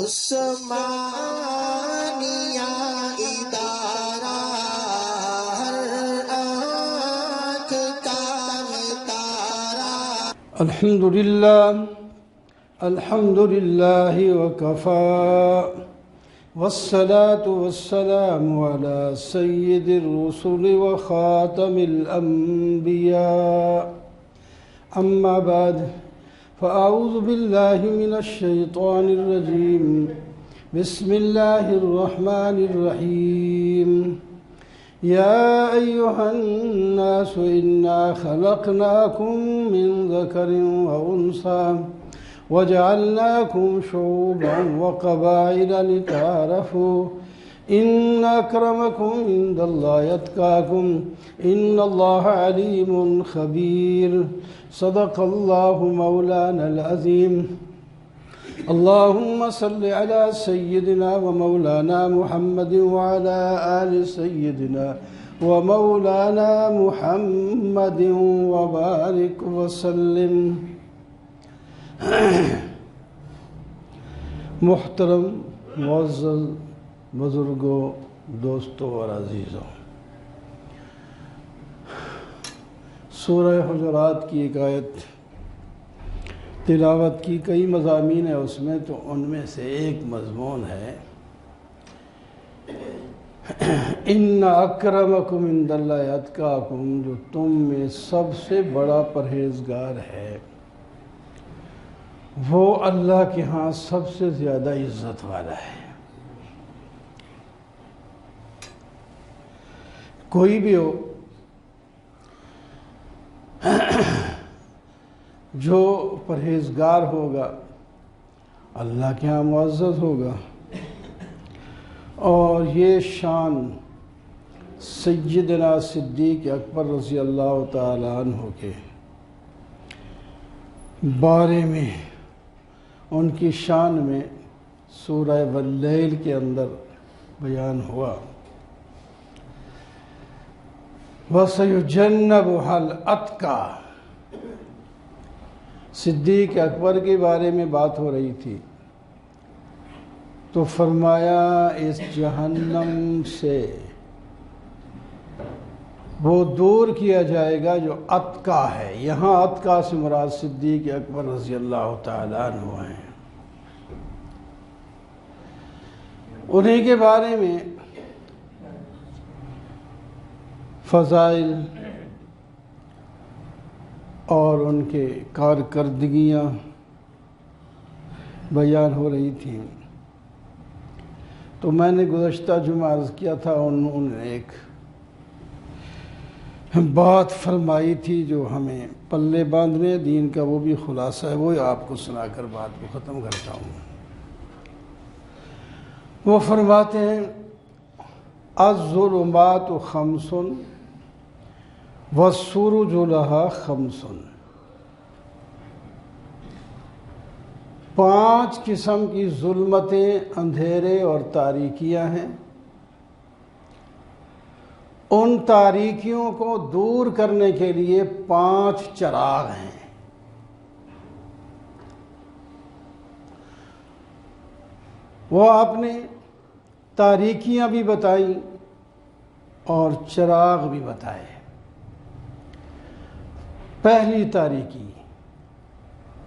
عثمانیہ ادارہ ہر آنکھ کا تارا۔ الحمد للہ وکفا والصلاة والسلام على سید الرسل وخاتم الانبیاء اما بعد فاعوذ باللہ من الشیطان الرجیم بسم اللہ الرحمن الرحیم یا ایہا الناس انا خلقناکم من ذکر وانثى وجعلناكم شعوبا وقبائل لتعارفوا إن أكرمكم عند الله أتقاكم إن الله عليم خبير صدق الله مولانا العظيم اللهم صل على سيدنا ومولانا محمد وعلى آل سيدنا ومولانا محمد وبارك وسلم۔ محترم معزز بزرگوں، دوستوں اور عزیزوں، سورہ حجرات کی ایک آیت تلاوت کی، کئی مضامین ہیں اس میں، تو ان میں سے ایک مضمون ہے ان اکرمکم عند اللہ اتقاکم، جو تم میں سب سے بڑا پرہیزگار ہے وہ اللہ کے ہاں سب سے زیادہ عزت والا ہے۔ کوئی بھی ہو جو پرہیزگار ہوگا اللہ کے ہاں معزز ہوگا، اور یہ شان سیدنا صدیق اکبر رضی اللہ تعالی عنہ کے بارے میں، ان کی شان میں سورہ واللیل کے اندر بیان ہوا۔ وَسَيُجَنَّبُهَا الْأَتْقَى، صدیق اکبر کے بارے میں بات ہو رہی تھی، تو فرمایا اس جہنم سے وہ دور کیا جائے گا جو اتقا ہے۔ یہاں اتقا سے مراد صدیق اکبر رضی اللہ تعالیٰ عنہ ہیں۔ انہیں کے بارے میں فضائل اور ان کے کارکردگیاں بیان ہو رہی تھیں، تو میں نے گزشتہ جمعہ عرض کیا تھا انہوں نے ایک بات فرمائی تھی جو ہمیں پلے باندھنے دین کا وہ بھی خلاصہ ہے، وہ آپ کو سنا کر بات کو ختم کرتا ہوں۔ وہ فرماتے ہیں الظلمات خمس والسرج لها خمس، 5 قسم کی ظلمتیں، اندھیرے اور تاریکیاں ہیں۔ ان تاریکیوں کو دور کرنے کے لیے 5 چراغ ہیں۔ وہ آپ نے تاریکیاں بھی بتائیں اور چراغ بھی بتائے۔ پہلی تاریکی،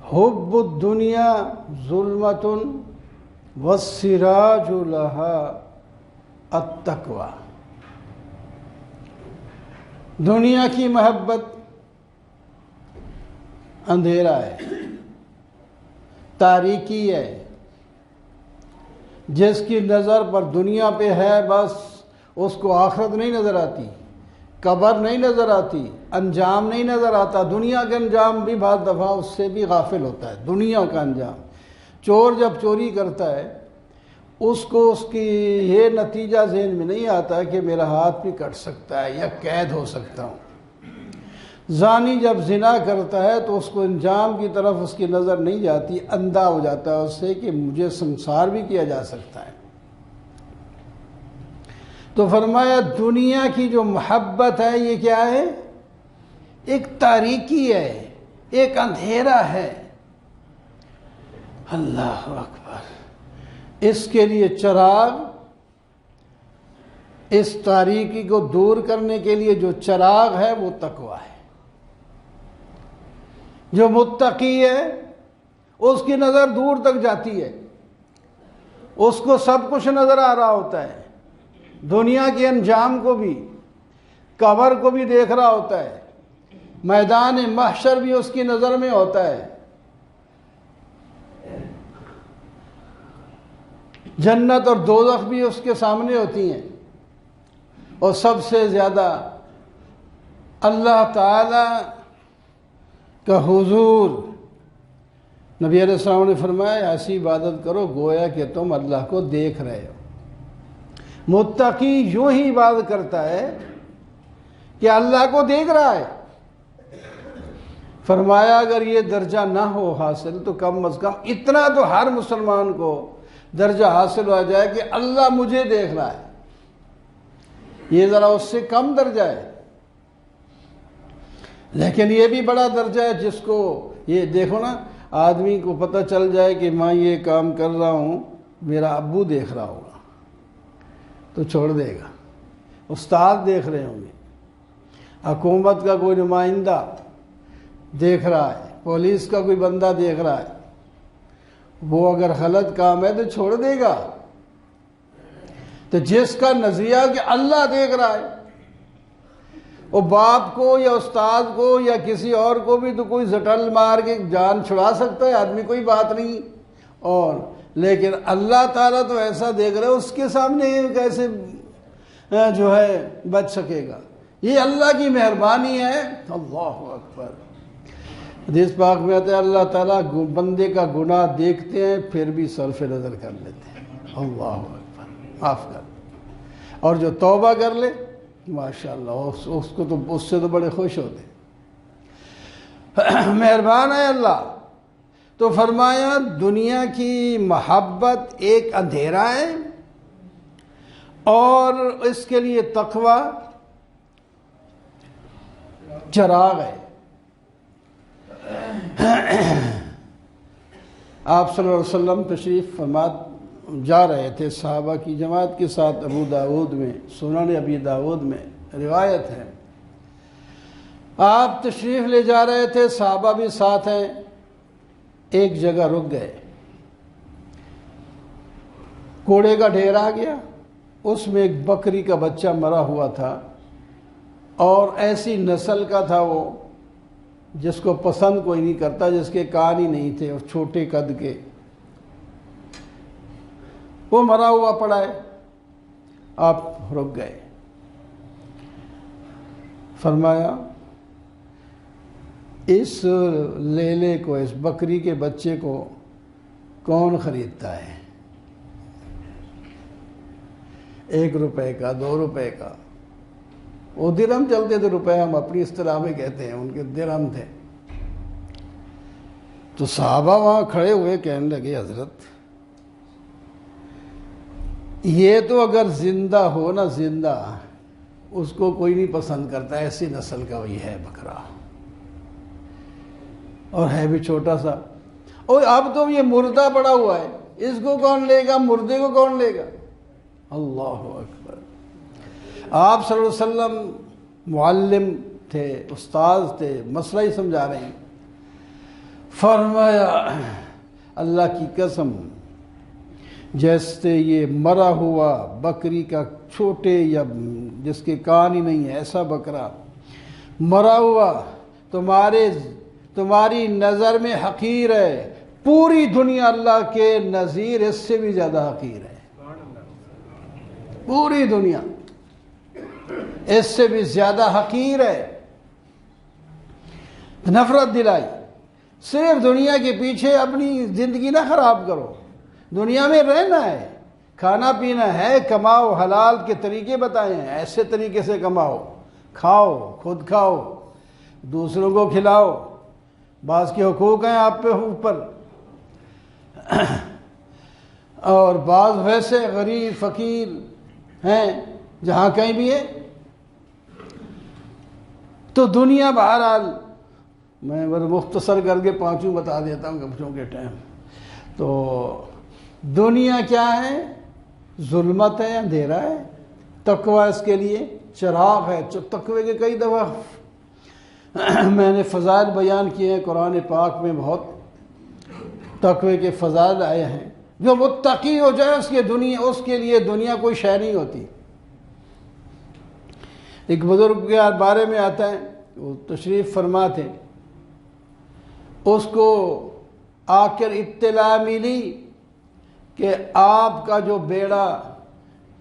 حب الدنیا ظلمت والسراج لها التقوی، دنیا کی محبت اندھیرا ہے، تاریکی ہے۔ جس کی نظر پر دنیا پہ ہے بس اس کو آخرت نہیں نظر آتی، قبر نہیں نظر آتی، انجام نہیں نظر آتا۔ دنیا کا انجام بھی بعض دفعہ اس سے بھی غافل ہوتا ہے۔ دنیا کا انجام، چور جب چوری کرتا ہے اس کو اس کی یہ نتیجہ ذہن میں نہیں آتا کہ میرا ہاتھ بھی کٹ سکتا ہے یا قید ہو سکتا ہوں۔ زانی جب زنا کرتا ہے تو اس کو انجام کی طرف اس کی نظر نہیں جاتی، اندھا ہو جاتا ہے اس سے کہ مجھے سنسار بھی کیا جا سکتا ہے۔ تو فرمایا دنیا کی جو محبت ہے یہ کیا ہے؟ ایک تاریکی ہے، ایک اندھیرا ہے۔ اللہ اکبر، اس کے لیے چراغ، اس تاریکی کو دور کرنے کے لیے جو چراغ ہے وہ تقویٰ ہے۔ جو متقی ہے اس کی نظر دور تک جاتی ہے، اس کو سب کچھ نظر آ رہا ہوتا ہے، دنیا کے انجام کو بھی، قبر کو بھی دیکھ رہا ہوتا ہے، میدان محشر بھی اس کی نظر میں ہوتا ہے، جنت اور دوزخ بھی اس کے سامنے ہوتی ہیں، اور سب سے زیادہ اللہ تعالی کا حضور۔ نبی علیہ السلام نے فرمایا ایسی عبادت کرو گویا کہ تم اللہ کو دیکھ رہے ہو۔ متقی یوں ہی عبادت کرتا ہے کہ اللہ کو دیکھ رہا ہے۔ فرمایا اگر یہ درجہ نہ ہو حاصل تو کم از کم اتنا تو ہر مسلمان کو درجہ حاصل ہو جائے کہ اللہ مجھے دیکھ رہا ہے، یہ ذرا اس سے کم درجہ ہے۔ لیکن یہ بھی بڑا درجہ ہے جس کو یہ دیکھو نا، آدمی کو پتہ چل جائے کہ میں یہ کام کر رہا ہوں میرا ابو دیکھ رہا ہوگا تو چھوڑ دے گا، استاد دیکھ رہے ہوں گے، حکومت کا کوئی نمائندہ دیکھ رہا ہے، پولیس کا کوئی بندہ دیکھ رہا ہے، وہ اگر غلط کام ہے تو چھوڑ دے گا۔ تو جس کا نظریہ کہ اللہ دیکھ رہا ہے، وہ باپ کو یا استاد کو یا کسی اور کو بھی تو کوئی زٹل مار کے جان چھڑا سکتا ہے آدمی، کوئی بات نہیں، اور لیکن اللہ تعالیٰ تو ایسا دیکھ رہا ہے، اس کے سامنے کیسے جو ہے بچ سکے گا؟ یہ اللہ کی مہربانی ہے۔ اللہ اکبر۔ حدیث پاک میں آتا ہے اللہ تعالیٰ بندے کا گناہ دیکھتے ہیں پھر بھی صرف نظر کر لیتے ہیں۔ اللہ اکبر، معاف کر، اور جو توبہ کر لے ماشاءاللہ اس کو تو اس سے تو بڑے خوش ہوتے ہیں۔ مہربان ہے اللہ۔ تو فرمایا دنیا کی محبت ایک اندھیرا ہے اور اس کے لیے تقوی چراغ ہے۔ آپ صلی اللہ علیہ وسلم تشریف فرما جا رہے تھے صحابہ کی جماعت کے ساتھ، ابو داود میں، سنن ابی داود میں روایت ہے، آپ تشریف لے جا رہے تھے، صحابہ بھی ساتھ ہیں، ایک جگہ رک گئے، کوڑے کا ڈھیر آ گیا، اس میں ایک بکری کا بچہ مرا ہوا تھا، اور ایسی نسل کا تھا وہ جس کو پسند کوئی نہیں کرتا، جس کے کان ہی نہیں تھے، اور چھوٹے قد کے، وہ مرا ہوا پڑا ہے۔ آپ رک گئے، فرمایا اس لیلے کو، اس بکری کے بچے کو کون خریدتا ہے؟ 1 روپے کا، 2 روپے کا، وہ درہم چلتے تھے، روپے ہم اپنی اصطلاح میں کہتے ہیں، ان کے درہم تھے۔ تو صحابہ وہاں کھڑے ہوئے کہنے لگے حضرت یہ تو اگر زندہ ہو نا، زندہ، اس کو کوئی نہیں پسند کرتا، ایسی نسل کا وہی ہے بکرا، اور ہے بھی چھوٹا سا، اور اب تو یہ مردہ پڑا ہوا ہے، اس کو کون لے گا؟ مردے کو کون لے گا؟ اللہ اکبر۔ آپ صلی اللہ علیہ وسلم معلم تھے، استاد تھے، مسئلہ ہی سمجھا رہے ہیں۔ فرمایا اللہ کی قسم، جیسے یہ مرا ہوا بکری کا چھوٹے یا جس کے کان ہی نہیں ہے ایسا بکرا مرا ہوا تمہاری نظر میں حقیر ہے، پوری دنیا اللہ کے نظیر اس سے بھی زیادہ حقیر ہے، پوری دنیا اس سے بھی زیادہ حقیر ہے۔ نفرت دلائی، صرف دنیا کے پیچھے اپنی زندگی نہ خراب کرو، دنیا میں رہنا ہے، کھانا پینا ہے، کماؤ، حلال کے طریقے بتائے ہیں، ایسے طریقے سے کماؤ، کھاؤ، خود کھاؤ، دوسروں کو کھلاؤ، بعض کے حقوق ہیں آپ پہ اوپر، اور بعض ویسے غریب فقیر ہیں جہاں کہیں بھی ہے۔ تو دنیا بہرحال میں مختصر کر کے 5 بتا دیتا ہوں گپشوں کے ٹائم، تو دنیا کیا ہے؟ ظلمت ہے، اندھیرا ہے. تقویٰ اس کے لیے چراغ ہے. تقوی کے کئی دفعہ میں نے فضائل بیان کیے ہیں قرآن پاک میں، بہت تقوی کے فضائل آئے ہیں. جو متقی ہو جائے اس کے لیے دنیا کوئی شے نہیں ہوتی. ایک بزرگ کے بارے میں آتا ہے، وہ تشریف فرما تھے، اس کو آ کر اطلاع ملی کہ آپ کا جو بیڑا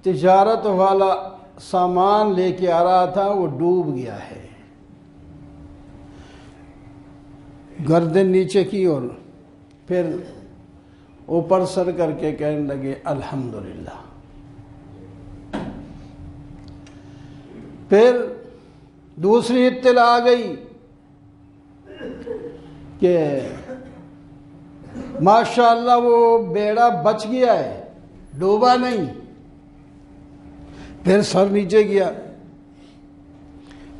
تجارت والا سامان لے کے آ رہا تھا وہ ڈوب گیا ہے. گردن نیچے کی اور پھر اوپر سر کر کے کہنے لگے الحمدللہ. پھر دوسری اطلاع آ گئی کہ ماشاءاللہ وہ بیڑا بچ گیا ہے، ڈوبا نہیں. پھر سر نیچے گیا،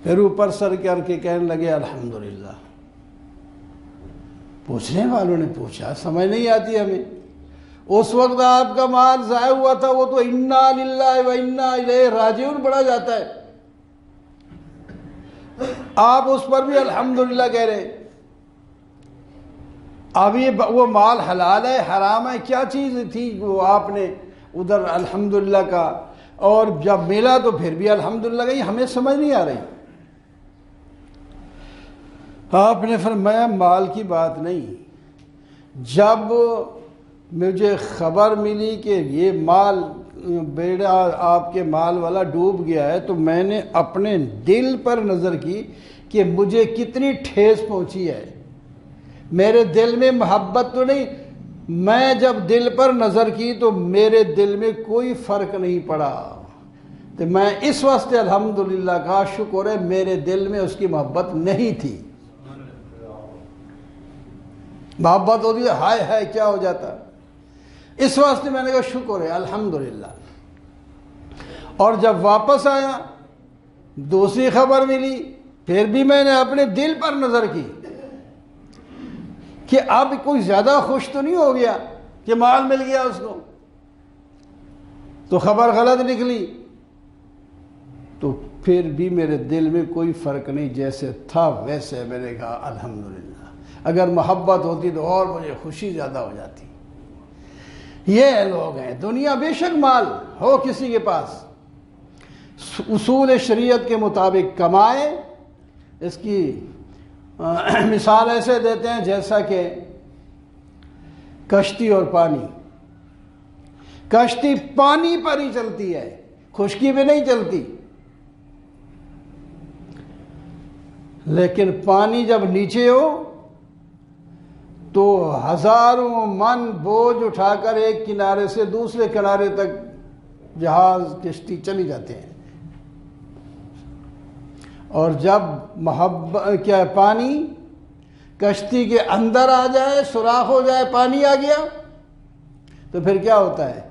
پھر اوپر سر کر کے کہنے لگے الحمدللہ. پوچھنے والوں نے پوچھا، سمجھ نہیں آتی ہمیں. اس وقت آپ کا مال ضائع ہوا تھا، وہ تو انا للہ و انا الیہ راجعون پڑھا جاتا ہے، آپ اس پر بھی الحمدللہ کہہ رہے. اب یہ وہ مال حلال ہے حرام ہے، کیا چیز تھی وہ آپ نے ادھر الحمدللہ کا، اور جب ملا تو پھر بھی الحمدللہ کہی، ہمیں سمجھ نہیں آ رہی. آپ نے فرمایا مال کی بات نہیں، جب مجھے خبر ملی کہ یہ مال بیڑا آپ کے مال والا ڈوب گیا ہے تو میں نے اپنے دل پر نظر کی کہ مجھے کتنی ٹھیس پہنچی ہے. میرے دل میں محبت تو نہیں، میں جب دل پر نظر کی تو میرے دل میں کوئی فرق نہیں پڑا. تو میں اس واسطے الحمدللہ کا شکر ہے میرے دل میں اس کی محبت نہیں تھی. محبت ہوتی ہے ہائے ہائے کیا ہو جاتا. اس واسطے میں نے کہا شکر ہے الحمدللہ. اور جب واپس آیا دوسری خبر ملی، پھر بھی میں نے اپنے دل پر نظر کی کہ اب کوئی زیادہ خوش تو نہیں ہو گیا کہ مال مل گیا اس کو، تو خبر غلط نکلی. تو پھر بھی میرے دل میں کوئی فرق نہیں، جیسے تھا ویسے میں نے کہا الحمدللہ. اگر محبت ہوتی تو اور مجھے خوشی زیادہ ہو جاتی. یہ لوگ ہیں. دنیا بے شک مال ہو کسی کے پاس، اصول شریعت کے مطابق کمائے. اس کی مثال ایسے دیتے ہیں جیسا کہ کشتی اور پانی. کشتی پانی پر ہی چلتی ہے، خشکی پہ نہیں چلتی. لیکن پانی جب نیچے ہو تو ہزاروں من بوجھ اٹھا کر ایک کنارے سے دوسرے کنارے تک جہاز کشتی چلی جاتے ہیں. اور جب پانی کشتی کے اندر آ جائے، سوراخ ہو جائے، پانی آ گیا، تو پھر کیا ہوتا ہے؟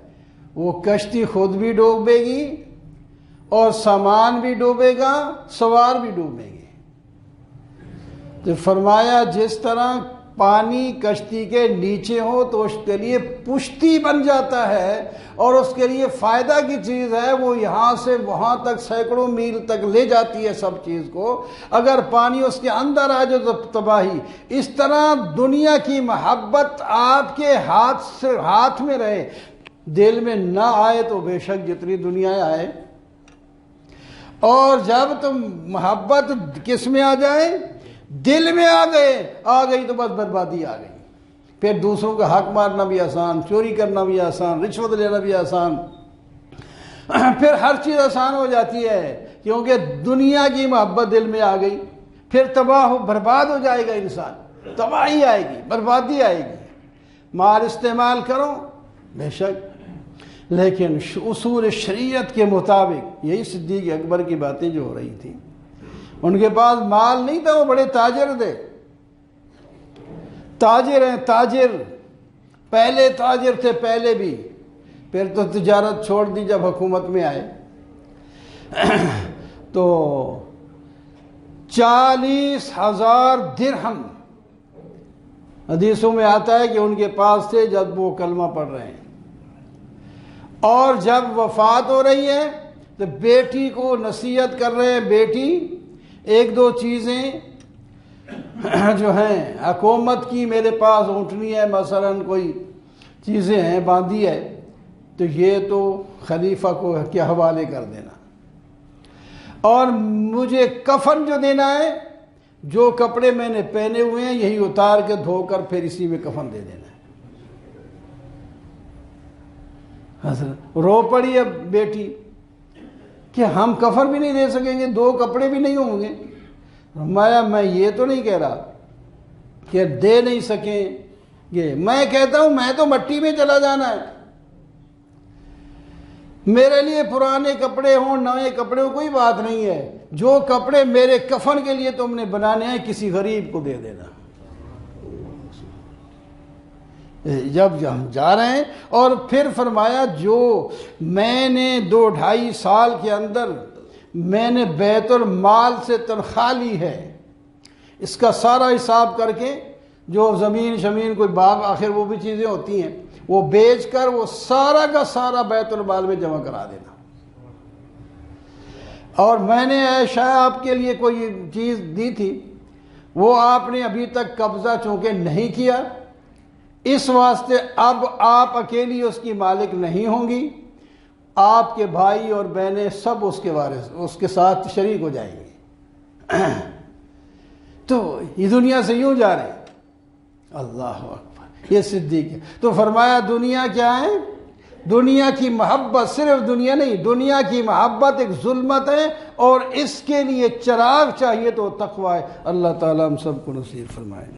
وہ کشتی خود بھی ڈوبے گی اور سامان بھی ڈوبے گا، سوار بھی ڈوبیں گے. تو فرمایا جس طرح پانی کشتی کے نیچے ہو تو اس کے لیے پشتی بن جاتا ہے اور اس کے لیے فائدہ کی چیز ہے، وہ یہاں سے وہاں تک سینکڑوں میل تک لے جاتی ہے سب چیز کو. اگر پانی اس کے اندر آ جائے تو تباہی. اس طرح دنیا کی محبت آپ کے ہاتھ میں رہے، دل میں نہ آئے تو بے شک جتنی دنیا آئے. اور جب تم محبت کس میں آ جائے؟ دل میں آ گئی تو بس بربادی آ گئی. پھر دوسروں کا حق مارنا بھی آسان، چوری کرنا بھی آسان، رشوت لینا بھی آسان، پھر ہر چیز آسان ہو جاتی ہے کیونکہ دنیا کی محبت دل میں آ گئی. پھر برباد ہو جائے گا انسان، تباہی آئے گی، بربادی آئے گی. مال استعمال کرو بے شک، لیکن اصول شریعت کے مطابق. یہی صدیق اکبر کی باتیں جو ہو رہی تھیں، ان کے پاس مال نہیں تھا، وہ بڑے تاجر تھے. تاجر ہیں تاجر، پہلے تاجر تھے پہلے بھی، پھر تو تجارت چھوڑ دی جب حکومت میں آئے. تو 40,000 درہم حدیثوں میں آتا ہے کہ ان کے پاس تھے جب وہ کلمہ پڑھ رہے ہیں. اور جب وفات ہو رہی ہے تو بیٹی کو نصیحت کر رہے ہیں، بیٹی ایک دو چیزیں جو ہیں حکومت کی میرے پاس اونٹنی ہے، مثلا کوئی چیزیں ہیں باندھی ہے، تو یہ تو خلیفہ کو کے حوالے کر دینا، اور مجھے کفن جو دینا ہے، جو کپڑے میں نے پہنے ہوئے ہیں یہی اتار کے دھو کر پھر اسی میں کفن دے دینا ہے۔ حضرت رو پڑی اب بیٹی کہ ہم کفن بھی نہیں دے سکیں گے، دو کپڑے بھی نہیں ہوں گے۔ فرمایا میں یہ تو نہیں کہہ رہا کہ دے نہیں سکیں گے، میں کہتا ہوں میں تو مٹی میں چلا جانا ہے، میرے لیے پرانے کپڑے ہوں نئے کپڑے ہوں کوئی بات نہیں ہے، جو کپڑے میرے کفن کے لیے تم نے بنانے ہیں کسی غریب کو دے دینا۔ جب ہم جا رہے ہیں، اور پھر فرمایا جو میں نے 2-2.5 سال کے اندر میں نے بیت المال سے تنخواہ لی ہے، اس کا سارا حساب کر کے، جو زمین شمین کوئی باغ آخر وہ بھی چیزیں ہوتی ہیں، وہ بیچ کر وہ سارا کا سارا بیت المال میں جمع کرا دینا۔ اور میں نے عائشہ آپ کے لیے کوئی چیز دی تھی، وہ آپ نے ابھی تک قبضہ چونکہ نہیں کیا، اس واسطے اب آپ اکیلی اس کی مالک نہیں ہوں گی، آپ کے بھائی اور بہنیں سب اس کے وارث، اس کے ساتھ شریک ہو جائیں گے۔ تو یہ دنیا سے یوں جا رہے ہیں۔ اللہ اکبر، یہ صدیق ہے۔ تو فرمایا دنیا کیا ہے؟ دنیا کی محبت صرف دنیا نہیں، دنیا کی محبت ایک ظلمت ہے، اور اس کے لیے چراغ چاہیے تو تقوی ہے۔ اللہ تعالیٰ ہم سب کو نصیب فرمائے۔